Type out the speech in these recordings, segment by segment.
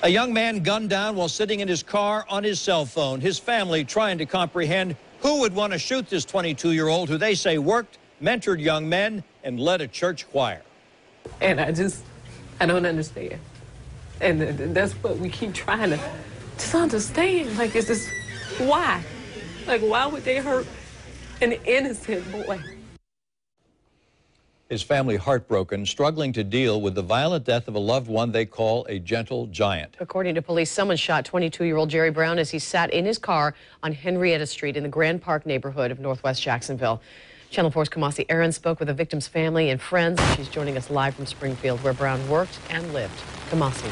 A young man gunned down while sitting in his car on his cell phone. His family trying to comprehend who would want to shoot this 22-year-old who they say worked, mentored young men, and led a church choir. And I don't understand. And that's what we keep trying to just understand. Like, it's just, why? Like, why would they hurt an innocent boy? His family heartbroken, struggling to deal with the violent death of a loved one they call a gentle giant. According to police, someone shot 22-year-old Jerry Brown as he sat in his car on Henrietta Street in the Grand Park neighborhood of Northwest Jacksonville. Channel 4's Kamasi Aaron spoke with the victim's family and friends. She's joining us live from Springfield, where Brown worked and lived. Kamasi.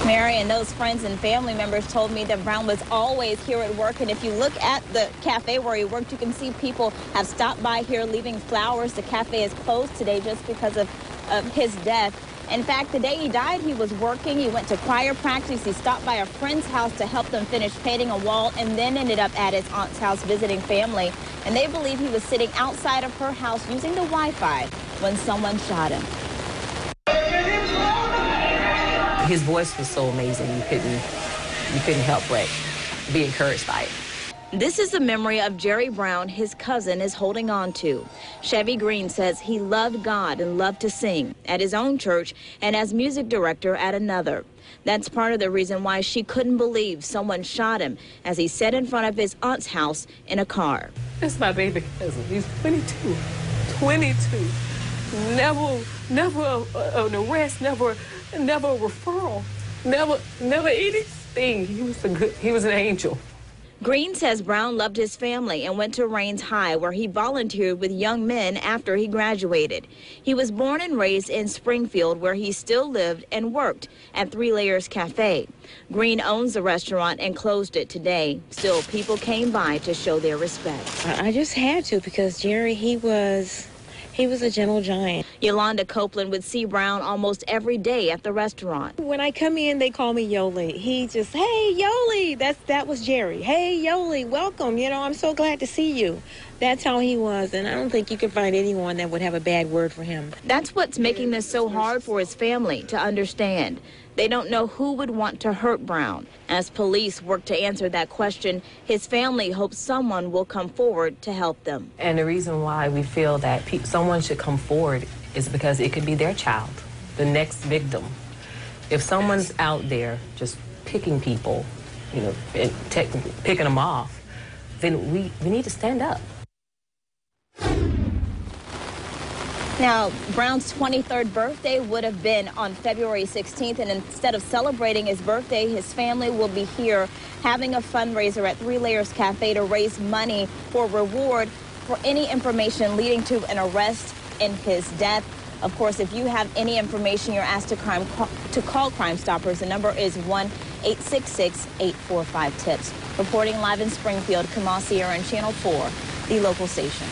Mary, and those friends and family members told me that Brown was always here at work. And if you look at the cafe where he worked, you can see people have stopped by here leaving flowers. The cafe is closed today just because of his death. In fact, the day he died, he was working. He went to choir practice. He stopped by a friend's house to help them finish painting a wall, and then ended up at his aunt's house visiting family. And they believe he was sitting outside of her house using the Wi-Fi when someone shot him. His voice was so amazing, you couldn't help but be encouraged by it. This is the memory of Jerry Brown his cousin is holding on to. Chevy Green says he loved God and loved to sing at his own church and as music director at another. That's part of the reason why she couldn't believe someone shot him as he sat in front of his aunt's house in a car. That's my baby cousin. He's 22. 22. Never an arrest, never a referral, never anything. He was an angel. Green says Brown loved his family and went to Rains High, where he volunteered with young men after he graduated. He was born and raised in Springfield, where he still lived and worked at 3 Layers Cafe. Green owns the restaurant and closed it today. Still, people came by to show their respect. I just had to, because Jerry, he was a gentle giant. Yolanda Copeland would see Brown almost every day at the restaurant. When I come in, they call me Yoli. He just, hey, Yoli, that was Jerry. Hey, Yoli, welcome. You know, I'm so glad to see you. That's how he was, and I don't think you could find anyone that would have a bad word for him. That's what's making this so hard for his family to understand. They don't know who would want to hurt Brown. As police work to answer that question, his family hopes someone will come forward to help them. And the reason why we feel that someone should come forward is because it could be their child, the next victim. If someone's out there just picking people, you know, and picking them off, then we need to stand up. Now, Brown's 23rd birthday would have been on February 16th, and instead of celebrating his birthday, his family will be here having a fundraiser at 3 Layers Cafe to raise money for reward for any information leading to an arrest in his death. Of course, if you have any information, you're asked to call Crime Stoppers. The number is 1-866-845-TIPS. Reporting live in Springfield, Kamasi Aaron, Channel 4, the local station.